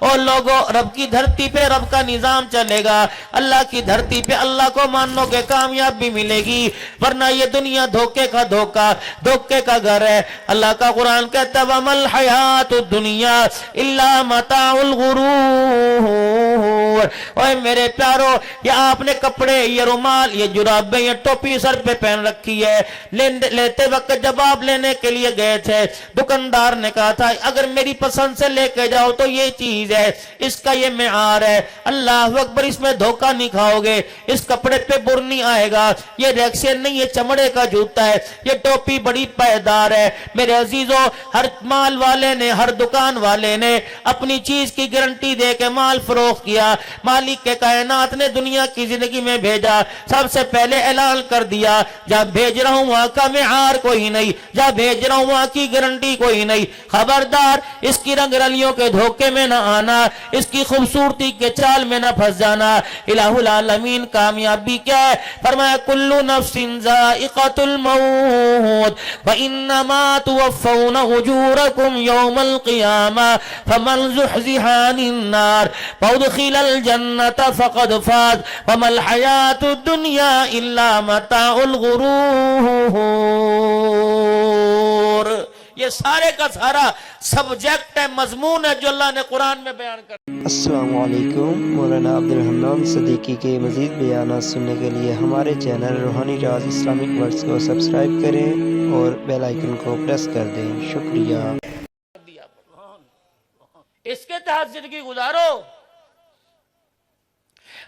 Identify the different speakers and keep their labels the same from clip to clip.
Speaker 1: اور لوگوں رب کی دھرتی پہ رب کا نظام چلے گا, اللہ کی دھرتی پہ اللہ کو مانو کہ کامیابی ملے گی, ورنہ یہ دنیا دھوکے کا دھوکا, دھوکے کا گھر ہے. اللہ کا قرآن کہتا ہے وَمَا الْحَيَاةُ الدُّنْيَا إِلَّا مَتَاعُ الْغُرُورِ. اوے میرے پیارو, یہ آپ نے کپڑے, یہ رومال, یہ جرابیں, یہ ٹوپی سر پہ پہن رکھی ہے, لیتے وقت جب آپ لینے کے لیے گئے تھے دکاندار نے کہا تھا اگر میری پسند سے لے کے جاؤ تو یہ چیز ہے, اس کا یہ معیار ہے. اللہ اکبر, اس میں دھوکہ نہیں کھاؤ گے, اس کپڑے پہ بر نہیں آئے گا, یہ ریکسین نہیں, یہ چمڑے کا جوتا ہے, یہ ٹوپی بڑی پائیدار ہے. میرے عزیزوں, ہر مال والے نے, ہر دکان والے نے اپنی چیز کی گارنٹی دے کے مال فروخت کیا. مالک کے کائنات نے دنیا کی زندگی میں بھیجا, سب سے پہلے اعلان کر دیا جہاں بھیج رہا ہوں وہاں کا معیار کوئی نہیں, جہاں بھیج رہا ہوں وہاں کی گارنٹی کوئی نہیں. خبردار, اس کی رنگ رلیوں کے دھوکے میں نہ آنا, اس کی خوبصورتی کے چال میں نہ پھنس جانا. الہ العالمین کامیابی کیا ہے؟ فرمایا کل نفس ذائقۃ الموت وانما توفون اجورکم یوم القیامہ فمن زحزح عن النار وادخل الجنۃ فقد فاز وما الحیاۃ الدنیا الا متاع الغرور. یہ سارے کا سارا سبجیکٹ ہے, مضمون ہے جو اللہ نے قرآن میں بیان کر.
Speaker 2: السلام علیکم. مولانا عبدالحنان صدیقی کے مزید بیانات سننے کے لیے ہمارے چینل روحانی راز اسلامک ورڈز کو سبسکرائب کریں اور بیل آئیکن کو پریس کر دیں. شکریہ.
Speaker 1: اس کے تحت زندگی گزارو.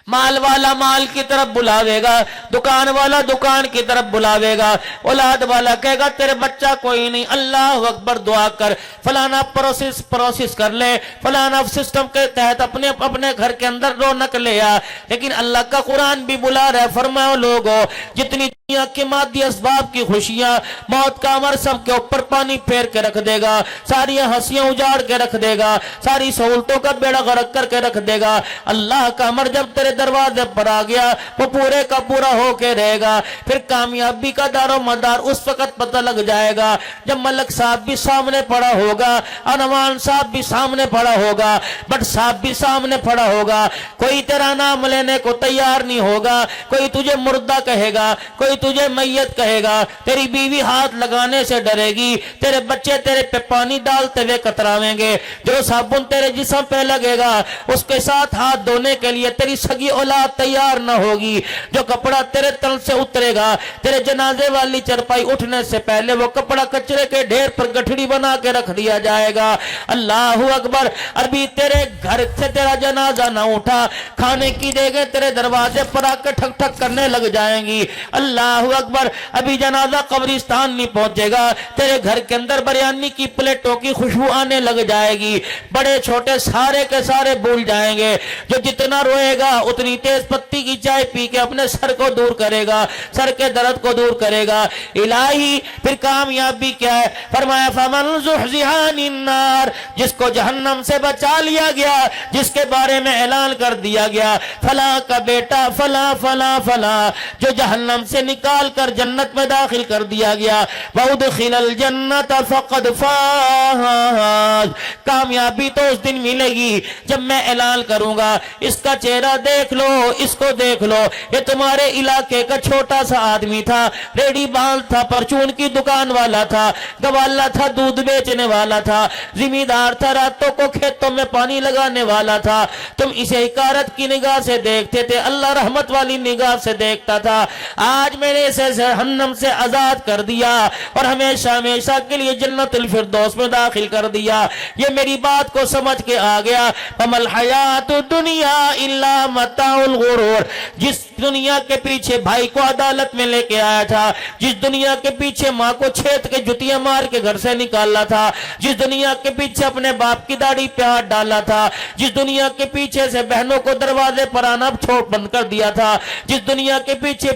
Speaker 1: مال والا مال کی طرف بلاوے گا, دکان والا دکان کی طرف بلاوے گا, اولاد والا کہے گا تیرے بچہ کوئی نہیں, اللہ اکبر دعا کر, فلانا پروسیس کر لے, فلانا سسٹم کے تحت اپنے گھر کے اندر رونق لے آ. لیکن اللہ کا قرآن بھی بلا رہا ہے, فرماؤ لوگوں جتنی دنیا کے مادی اسباب کی خوشیاں, موت کا امر سب کے اوپر پانی پھیر کے رکھ دے گا, ساری ہنسیاں اجاڑ کے رکھ دے گا, ساری سہولتوں کا بیڑا غرق کر کے رکھ دے گا. اللہ کا امر جب تیرے دروازے پر آ گیا وہ پورے کا پورا ہو کے رہے گا. پھر کامیابی کا دار و مدار اس وقت پتہ لگ جائے گا جب ملک صاحب بھی سامنے پڑا ہوگا, انوان صاحب بھی سامنے پڑا ہوگا, بٹ صاحب بھی سامنے پڑا ہوگا. کوئی تیرا نام لینے کو تیار نہیں ہوگا, کوئی تجھے مردہ کہے گا, کوئی تجھے میت کہے گا, تیری بیوی ہاتھ لگانے سے ڈرے گی, تیرے بچے تیرے پہ پانی ڈالتے ہوئے کتراویں گے, جو صابن تیرے جسم پہ لگے گا اس کے ساتھ ہاتھ دھونے کے لیے تیری سگی اولاد تیار نہ ہوگی, جو کپڑا تیرے تن سے اترے گا تیرے جنازے والی چرپائی اٹھنے سے پہلے وہ کپڑا کچرے کے ڈھیر پر گٹھڑی بنا کے رکھ دیا جائے گا. اللہ اکبر, ابھی تیرے گھر سے تیرا جنازہ نہ اٹھا, کھانے کی دیگیں تیرے دروازے پر آ کے ٹھک ٹھک کرنے لگ جائیں گی. اللہ اکبر, ابھی جنازہ قبرستان نہیں پہنچے گا, تیرے گھر کے اندر بریانی کی پلیٹوں کی خوشبو آنے لگ جائے گی, بڑے چھوٹے سارے کے سارے بھول جائیں گے, جو جتنا روئے گا اتنی تیز پتی کی چائے پی کے اپنے سر کو دور کرے گا, سر کے درد کو دور کرے گا. الہی پھر کامیابی کیا ہے؟ فرمایا فمن زحزح عن النار, جس کو جہنم سے بچا لیا گیا, جس کے بارے میں اعلان کر دیا گیا فلاں کا بیٹا فلاں فلاں فلاں, جو جہنم سے نکال کر جنت میں داخل کر دیا گیا, وادخل الجنت فقد فاز. کامیابی تو اس دن ملے گی جب میں اعلان کروں گا اس کا چہرہ دیکھ لو, اس کو دیکھ لو, یہ تمہارے علاقے کا چھوٹا سا آدمی تھا, ریڈی بال تھا, پرچون کی دکان والا تھا, گوالا تھا, دودھ بیچنے والا تھا, زمیندار تھا, راتوں کو کھیتوں میں پانی لگانے والا تھا. تم اسے حقارت کی نگاہ سے دیکھتے تھے, اللہ رحمت والی نگاہ سے دیکھتا تھا. آج میں نے اسے جہنم سے آزاد کر دیا اور ہمیشہ ہمیشہ کے لیے جنت الفردوس میں داخل کر دیا. یہ میری بات کو سمجھ کے آ گیا. وَمَا الْحَيَاةُ الدُّنْيَا إِلَّا مَتَاعُ الْغُرُورِ. جس دنیا کے پیچھے بھائی کو عدالت میں لے کے آیا تھا, جس دنیا کے پیچھے ماں کو چھید کے جتیاں مار کے گھر سے نکالا تھا, جس دنیا کے پیچھے اپنے باپ کی داڑھی پہ ہاتھ ڈالا تھا, جس دنیا کے پیچھے سے بہنوں کو دروازے پر آنا چھوڑ بند کر دیا تھا, جس دنیا کے پیچھے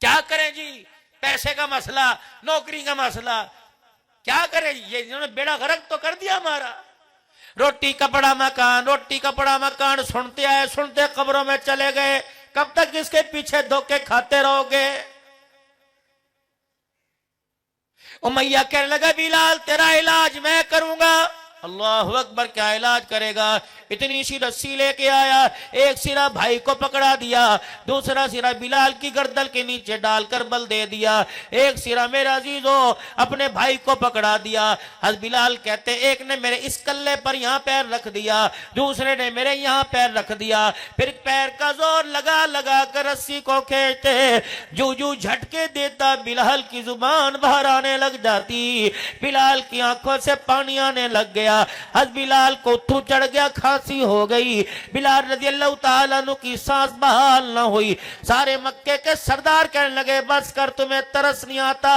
Speaker 1: کیا کریں جی؟ پیسے کا مسئلہ، نوکری کا مسئلہ، کیا کریں؟ یہ انہوں نے بیڑا غرق تو کر دیا ہمارا۔ روٹی کپڑا مکان، روٹی کپڑا مکان، سنتے آئے سنتے قبروں میں چلے گئے۔ کب تک اس کے پیچھے دھوکے کھاتے رہو گے؟ امیہ کہنے لگا بلال تیرا علاج میں کروں گا۔ اللہ اکبر، کیا علاج کرے گا؟ اتنی سی رسی لے کے آیا، ایک سرا بھائی کو پکڑا دیا، دوسرا سرا بلال کی گردن کے نیچے ڈال کر بل دے دیا، ایک سرا میرے عزیزو اپنے بھائی کو پکڑا دیا۔ حضرت بلال کہتے ایک نے میرے اس کلے پر یہاں پیر رکھ دیا، دوسرے نے میرے یہاں پیر رکھ دیا، پھر پیر کا زور لگا لگا کر رسی کو کھینچتے، جو جو جھٹکے دیتا بلال کی زبان باہر آنے لگ جاتی، بلال کی آنکھوں سے پانی آنے لگ گیا۔ حضرت بلال کو تو چڑھ گیا، کھانسی ہو گئی، بلال رضی اللہ تعالیٰ عنہ کی سانس بحال نہ ہوئی۔ سارے مکے کے سردار کہنے لگے بس کر، تمہیں ترس نہیں آتا،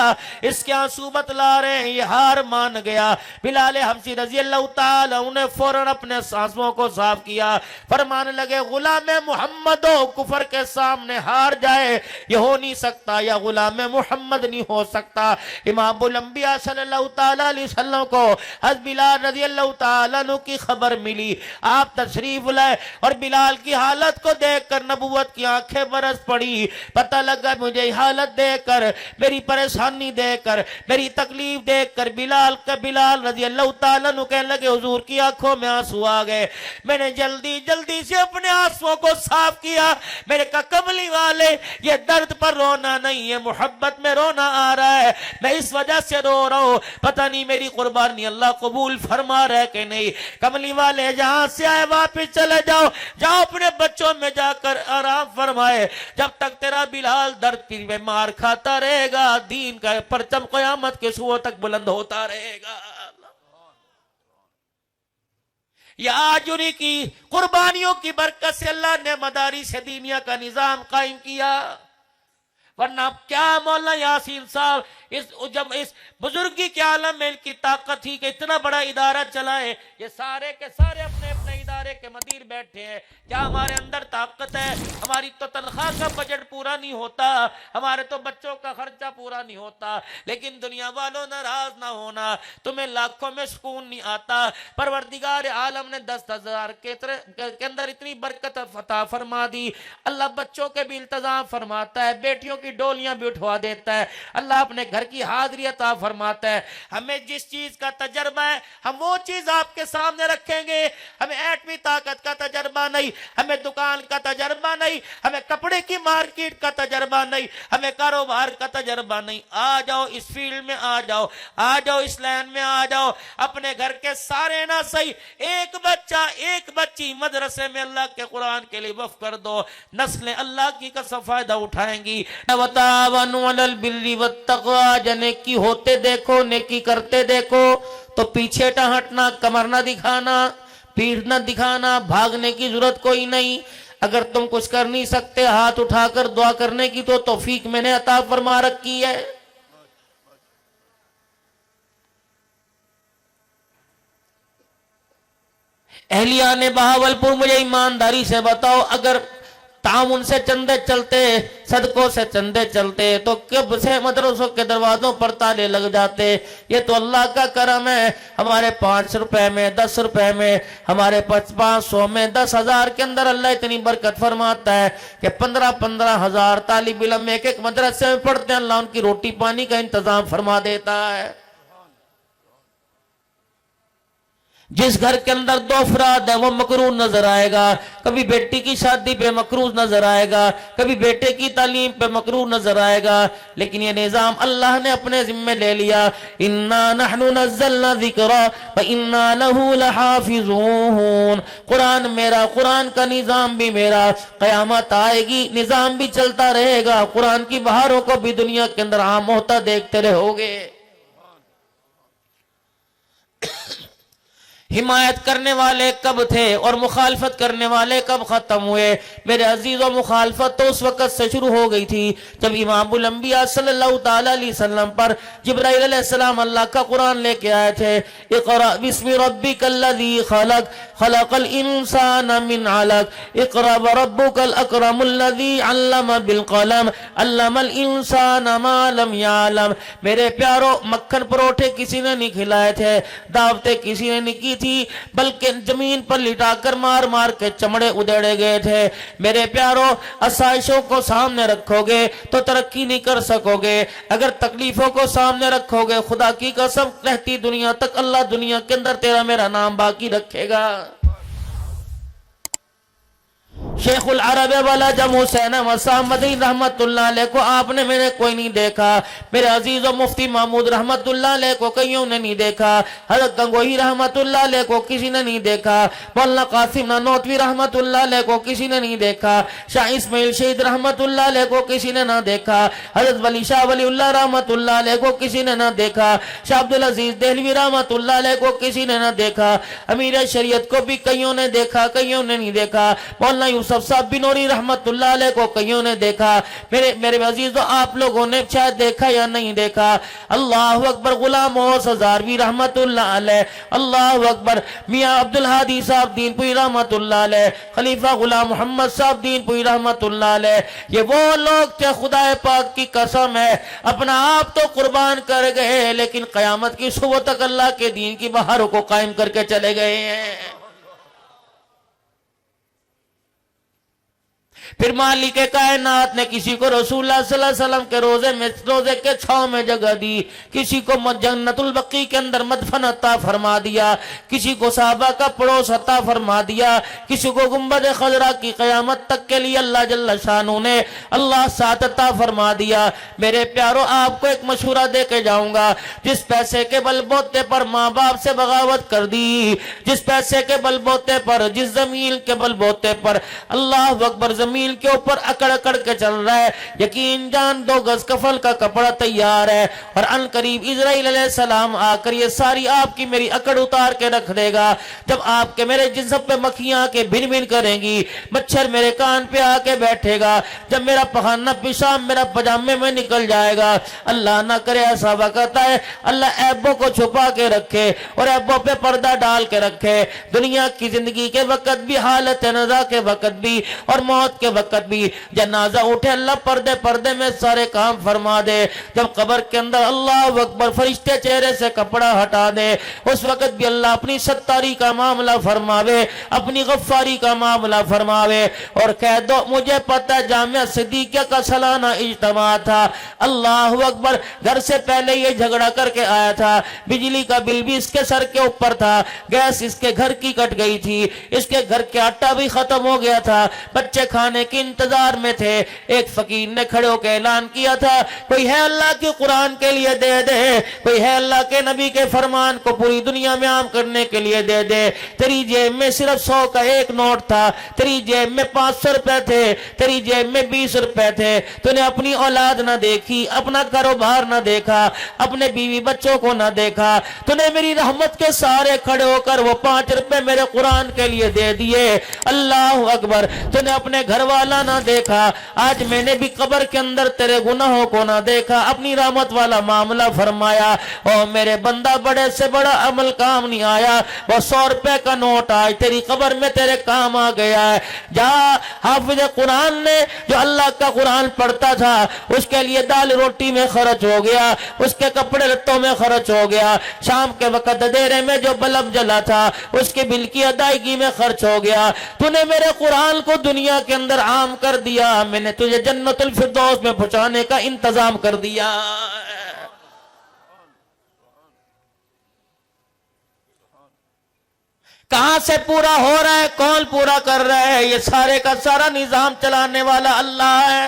Speaker 1: اس کے آنسو بتلا رہے ہیں، یہ ہار مان گیا۔ بلال حبشی رضی اللہ تعالیٰ عنہ نے فوراً اپنے سانسوں کو صاف کیا، فرمانے لگے غلام محمد ہو کفر کے سامنے ہار جائے یہ ہو نہیں سکتا، یا غلام محمد نہیں ہو سکتا۔ امام الانبیاء صلی اللہ تعالیٰ علیہ وسلم کو حضرت بلال رضی اللہ تعالیٰ عنہ کی خبر ملی، آپ تشریف لائے اور بلال کی حالت کو دیکھ کر نبوت کی آنکھیں برس پڑی۔ پتہ لگا مجھے حالت دیکھ کر، میری پریشانی دیکھ کر، میری تکلیف دیکھ کر بلال رضی اللہ تعالیٰ عنہ کہنے لگے حضور کی آنکھوں میں آنسو آ گئے۔ میں نے جلدی سے اپنے آنسوؤں کو صاف کیا، میں نے کہا کملی والے یہ درد پر رونا نہیں ہے، محبت میں رونا آ رہا ہے، میں اس وجہ سے رو رہا ہوں، پتہ نہیں میری قربانی اللہ قبول فرما رہے کہ نہیں۔ کملی والے جہاں سے آئے واپس چلے جاؤ، جاؤ اپنے بچوں میں جا کر آرام فرمائے، جب تک تیرا بلال درد پیر میں مار کھاتا رہے گا دین کا پرچم قیامت کے صبح تک بلند ہوتا رہے گا۔ یہ آج انہی کی قربانیوں کی برکت سے اللہ نے مدارس دینیہ کا نظام قائم کیا، ورنہ کیا مولانا یاسین صاحب جب اس بزرگی کے عالم میں ان کی طاقت تھی کہ اتنا بڑا ادارہ چلائے، یہ سارے کے سارے اپنے اپنے ادارے کے مدیر بیٹھے ہیں۔ کیا ہمارے اندر طاقت ہے؟ ہماری تو تنخواہ کا بجٹ پورا نہیں ہوتا، ہمارے تو بچوں کا خرچہ پورا نہیں ہوتا، لیکن دنیا والوں ناراض نہ ہونا، تمہیں لاکھوں میں سکون نہیں آتا، پروردگار عالم نے 10,000 کے اندر اتنی برکت عطا فرما دی، اللہ بچوں کے بھی التزام فرماتا ہے، بیٹیوں کی ڈولیاں بھی اٹھوا دیتا ہے، اللہ اپنے گھر کی حاضری عطا فرماتا ہے۔ ہمیں جس چیز کا تجربہ ہے ہم وہ چیز آپ کے سامنے رکھیں گے، ہمیں ایٹمی طاقت کا تجربہ نہیں، ہمیں دکان کا تجربہ نہیں، ہمیں کپڑے کی مارکیٹ کا تجربہ نہیں، ہمیں کاروبار کا تجربہ نہیں۔ آ جاؤ اس فیلڈ میں، آ جاؤ اس لائن میں، آ جاؤ، اپنے گھر کے سارے نہ صحیح ایک بچہ ایک بچی مدرسے میں اللہ کے قرآن کے لیے وقف کر دو، نسلیں اللہ کی قسم فائدہ اٹھائیں گی۔ وَتَعَاوَنُوا عَلَى الْبِرِّ وَالتَّقْوَىٰ، نیکی ہوتے دیکھو، نیکی کرتے دیکھو تو پیچھے نہ ہٹنا، کمر نہ دکھانا، پیٹھ نہ دکھانا، بھاگنے کی ضرورت کوئی نہیں۔ اگر تم کچھ کر نہیں سکتے ہاتھ اٹھا کر دعا کرنے کی تو توفیق میں نے عطا فرما رکھی ہے۔ اہلیان بہاولپور مجھے ایمانداری سے بتاؤ، اگر تعاون سے چندے چلتے، صدقوں سے چندے چلتے تو کب سے مدرسوں کے دروازوں پر تالے لگ جاتے؟ یہ تو اللہ کا کرم ہے، ہمارے 5 روپے میں، 10 روپے میں، ہمارے 500 میں، 10,000 کے اندر اللہ اتنی برکت فرماتا ہے کہ 15 ہزار طالب علم ایک ایک مدرسے میں پڑھتے ہیں، اللہ ان کی روٹی پانی کا انتظام فرما دیتا ہے۔ جس گھر کے اندر 2 افراد ہیں وہ مقروض نظر آئے گا، کبھی بیٹی کی شادی پہ مقروض نظر آئے گا، کبھی بیٹے کی تعلیم پہ مقروض نظر آئے گا، لیکن یہ نظام اللہ نے اپنے ذمہ لے لیا۔ اِنَّا نَحْنُ نَزَّلْنَا الذِّكْرَ وَإِنَّا لَهُ لَحَافِظُونَ، قرآن میرا، قرآن کا نظام بھی میرا، قیامت آئے گی نظام بھی چلتا رہے گا، قرآن کی بہاروں کو بھی دنیا کے اندر عام ہوتا دیکھتے رہو گے۔ حمایت کرنے والے کب تھے اور مخالفت کرنے والے کب ختم ہوئے؟ میرے عزیزوں، مخالفت تو اس وقت سے شروع ہو گئی تھی جب امام الانبیاء صلی اللہ تعالی علیہ وسلم پر جبرائیل علیہ السلام اللہ کا قرآن لے کے آئے تھے۔ اقرأ بسم ربک الذی خلق خلق الانسان من علق اقرأ وربک الاکرم الذی علم بالقلم علم الانسان ما لم یعلم۔ میرے پیارو، مکھن پروٹھے کسی نے نہیں کھلائے تھے، دعوتیں کسی نے نہیں کی تھی، بلکہ زمین پر لٹا کر مار مار کے چمڑے ادھیڑے گئے تھے۔ میرے پیارو، آسائشوں کو سامنے رکھو گے تو ترقی نہیں کر سکو گے، اگر تکلیفوں کو سامنے رکھو گے خدا کی قسم رہتی دنیا تک اللہ دنیا کے اندر تیرا میرا نام باقی رکھے گا۔ شیخ العرب والا جم حسین مسام مدنی رحمت اللہ علیہ کو آپ نے میرے کوئی نہیں دیکھا، میرے عزیز و مفتی محمود رحمت اللہ علیہ کو کئیوں نے نہیں دیکھا، حضرت گنگوہی رحمت اللہ علیہ کو کسی نے نہیں دیکھا، مولانا قاسم نانوتوی رحمت اللہ علیہ کو کسی نے نہیں دیکھا، شاہ اسماعیل شہید رحمت اللہ علیہ کو کسی نے نہ دیکھا، حضرت ولی شاہ ولی اللہ رحمت اللہ علیہ کو کسی نے نہ دیکھا، شاہ عبدالعزیز دہلوی رحمت اللہ علیہ کو کسی نے نہ دیکھا، امیر شریعت کو بھی کئیوں نے دیکھا، کئیوں نے نہیں دیکھا، مولانا یوسف صاحب بنوری رحمت اللہ علیہ کو کئیوں نے دیکھا۔ میرے عزیزو، آپ لوگوں نے شاید دیکھا یا نہیں دیکھا۔ اللہ اکبر، غلام اوس ہزاروی رحمت اللہ علیہ، اللہ اکبر، میاں عبدالہادی صاحب دین پوری رحمت اللہ علیہ، خلیفہ غلام محمد صاحب دین پوری رحمت اللہ علیہ، یہ وہ لوگ تھے خدا پاک کی قسم ہے اپنا آپ تو قربان کر گئے لیکن قیامت کی صبح تک اللہ کے دین کی بہاروں کو قائم کر کے چلے گئے ہیں۔ پھر مالک کائنات نے کسی کو رسول اللہ صلی اللہ علیہ وسلم کے روزے کے چھاؤں میں جگہ دی، کسی کو جنت البقیع کے اندر مدفن عطا فرما دیا، کسی کو صحابہ کا پڑوس عطا فرما دیا، کسی کو گنبد خضرا کی قیامت تک کے لیے اللہ جل شانہ نے اللہ ساتھ عطا فرما دیا۔ میرے پیارو، آپ کو ایک مشورہ دے کے جاؤں گا، جس پیسے کے بل بوتے پر ماں باپ سے بغاوت کر دی، جس پیسے کے بل بوتے پر، جس زمین کے بل بوتے پر اللہ اکبر زمین کے اوپر اکڑ اکڑ کے چل رہا ہے، یقین جان 2 گز کفن کا کپڑا تیار ہے اور ان قریب اسرائیل علیہ السلام آ کر یہ ساری آپ کی میری اکڑ اتار کے رکھ دے گا۔ جب آپ کے میرے جسم پہ مکھیاں آ کے بھن بھن کریں گی، مچھر میرے کان پہ آ کے بیٹھے گا، جب میرا پخانہ پیشاب میرا پجامے میں نکل جائے گا، اللہ نہ کرے ایسا وقت ہے اللہ عیبوں کو چھپا کے رکھے اور عیبوں پہ پردہ ڈال کے رکھے، دنیا کی زندگی کے وقت بھی، حالت نزا کے وقت بھی اور موت کے وقت بھی جنازہ اٹھے اللہ پردے میں سارے کام فرما دے، جب قبر کے اندر اللہ اکبر فرشتے چہرے سے کپڑا ہٹا دے، اس وقت بھی اللہ اپنی ستاری کا معاملہ فرماوے، اپنی غفاری کا معاملہ فرماوے اور کہہ دو مجھے پتہ جامعہ صدیقیہ کا سالانہ اجتماع تھا، اللہ اکبر، گھر سے پہلے یہ جھگڑا کر کے آیا تھا، بجلی کا بل بھی اس کے سر کے اوپر تھا، گیس اس کے گھر کی کٹ گئی تھی، اس کے گھر کے آٹا بھی ختم ہو گیا تھا، بچے کھانے کے انتظار میں تھے، ایک فقیر نے کھڑے ہو کے اعلان کیا تھا کوئی ہے اللہ کے قرآن کے لیے دے دے، کوئی ہے اللہ کے نبی کے فرمان کو پوری دنیا میں عام کرنے کے لیے دے دے، تیری جیب میں صرف 100 کا ایک نوٹ تھا، تیری جیب میں 500 روپے تھے، تیری جیب میں 20 روپے تھے، تو نے اپنی اولاد نہ دیکھی، اپنا کاروبار نہ دیکھا، اپنے بیوی بچوں کو نہ دیکھا، تو نے میری رحمت کے سارے کھڑے ہو کر وہ 5 روپے میرے قرآن کے لیے دے دیے، اللہ اکبر، تو نے اپنے گھر والا نہ دیکھا، آج میں نے بھی قبر کے اندر تیرے گناہوں کو نہ دیکھا، اپنی رحمت والا معاملہ فرمایا، او میرے بندہ بڑے سے بڑا عمل کام نہیں آیا، وہ 100 روپے کا نوٹ آج تیری قبر میں تیرے کام آ گیا ہے، جا حافظ قرآن نے جو اللہ کا قرآن پڑھتا تھا اس کے لیے دال روٹی میں خرچ ہو گیا، اس کے کپڑے لتوں میں خرچ ہو گیا، شام کے وقت اندھیرے میں جو بلب جلا تھا اس کے بل کی ادائیگی میں خرچ ہو گیا، تو نے میرے قرآن کو دنیا کے اندر عام کر دیا، میں نے تجھے جنت الفردوس میں پہنچانے کا انتظام کر دیا۔ کہاں سے پورا ہو رہا ہے، کون پورا کر رہا ہے؟ یہ سارے کا سارا نظام چلانے والا اللہ ہے۔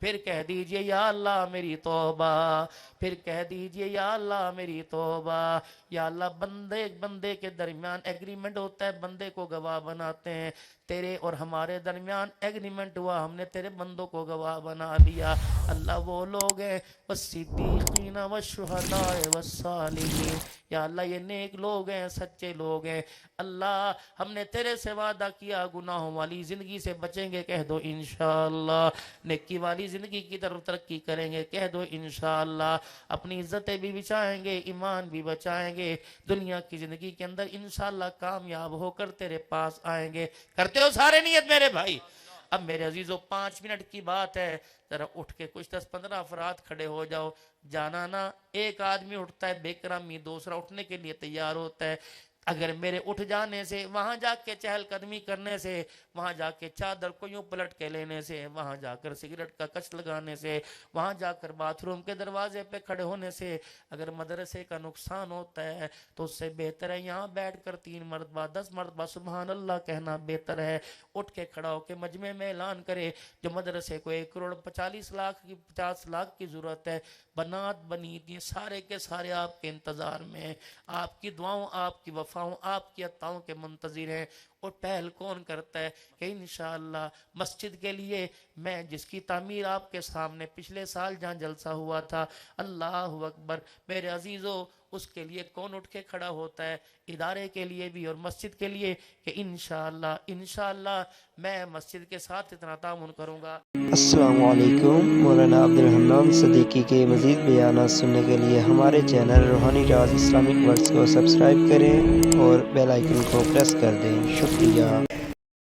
Speaker 1: پھر کہہ دیجئے یا اللہ میری توبہ، پھر کہہ دیجئے یا اللہ میری توبہ۔ یا اللہ بندے کے درمیان ایگریمنٹ ہوتا ہے، بندے کو گواہ بناتے ہیں، تیرے اور ہمارے درمیان ایگریمنٹ ہوا، ہم نے تیرے بندوں کو گواہ بنا لیا۔ اللہ وہ لوگ ہیں والصدیقین والشہداء والصالحین، یا اللہ یہ نیک لوگ ہیں، سچے لوگ ہیں۔ اللہ ہم نے تیرے سے وعدہ کیا گناہوں والی زندگی سے بچیں گے، کہہ دو انشاءاللہ۔ نیکی والی زندگی کی طرف ترقی کریں گے، کہہ دو انشاءاللہ۔ اپنی عزتیں بھی بچائیں گے، ایمان بھی بچائیں گے، دنیا کی زندگی کے اندر انشاءاللہ کامیاب ہو کر تیرے پاس آئیں گے۔ کرتے ہو سارے نیت میرے بھائی؟ اب میرے عزیزو 5 منٹ کی بات ہے، ذرا اٹھ کے کچھ 10-15 افراد کھڑے ہو جاؤ۔ جانا نا، ایک آدمی اٹھتا ہے بے کرمی، دوسرا اٹھنے کے لیے تیار ہوتا ہے۔ اگر میرے اٹھ جانے سے، وہاں جا کے چہل قدمی کرنے سے، وہاں جا کے چادر کو یوں پلٹ کے لینے سے، وہاں جا کر سگریٹ کا کچ لگانے سے، وہاں جا کر باتھ روم کے دروازے پہ کھڑے ہونے سے اگر مدرسے کا نقصان ہوتا ہے تو اس سے بہتر ہے یہاں بیٹھ کر 3 مرتبہ 10 مرتبہ سبحان اللہ کہنا بہتر ہے۔ اٹھ کے کھڑا ہو کے مجمع میں اعلان کرے، جو مدرسے کو 1 کروڑ 50 لاکھ کی ضرورت ہے، بنات بنی تھی، سارے کے سارے آپ کے انتظار میں ہیں، آپ کی دعاؤں، آپ کی وفاؤں، آپ کی عطاؤں کے منتظر ہیں۔ اور پہل کون کرتا ہے کہ انشاءاللہ مسجد کے لیے میں جس کی تعمیر آپ کے سامنے پچھلے سال جہاں جلسہ ہوا تھا، اللہ اکبر میرے عزیزو، اس کے لیے کون اٹھ کے کھڑا ہوتا ہے؟ ادارے کے لیے بھی اور مسجد کے لیے کہ انشاءاللہ میں مسجد کے ساتھ اتنا تعاون کروں گا۔
Speaker 2: السلام علیکم، مولانا عبدالحنان صدیقی کے مزید بیانات سننے کے لیے ہمارے چینل روحانی راز اسلامک ورڈز کو سبسکرائب کریں اور بیل آئیکن کو پریس کر دیں۔ شکریہ۔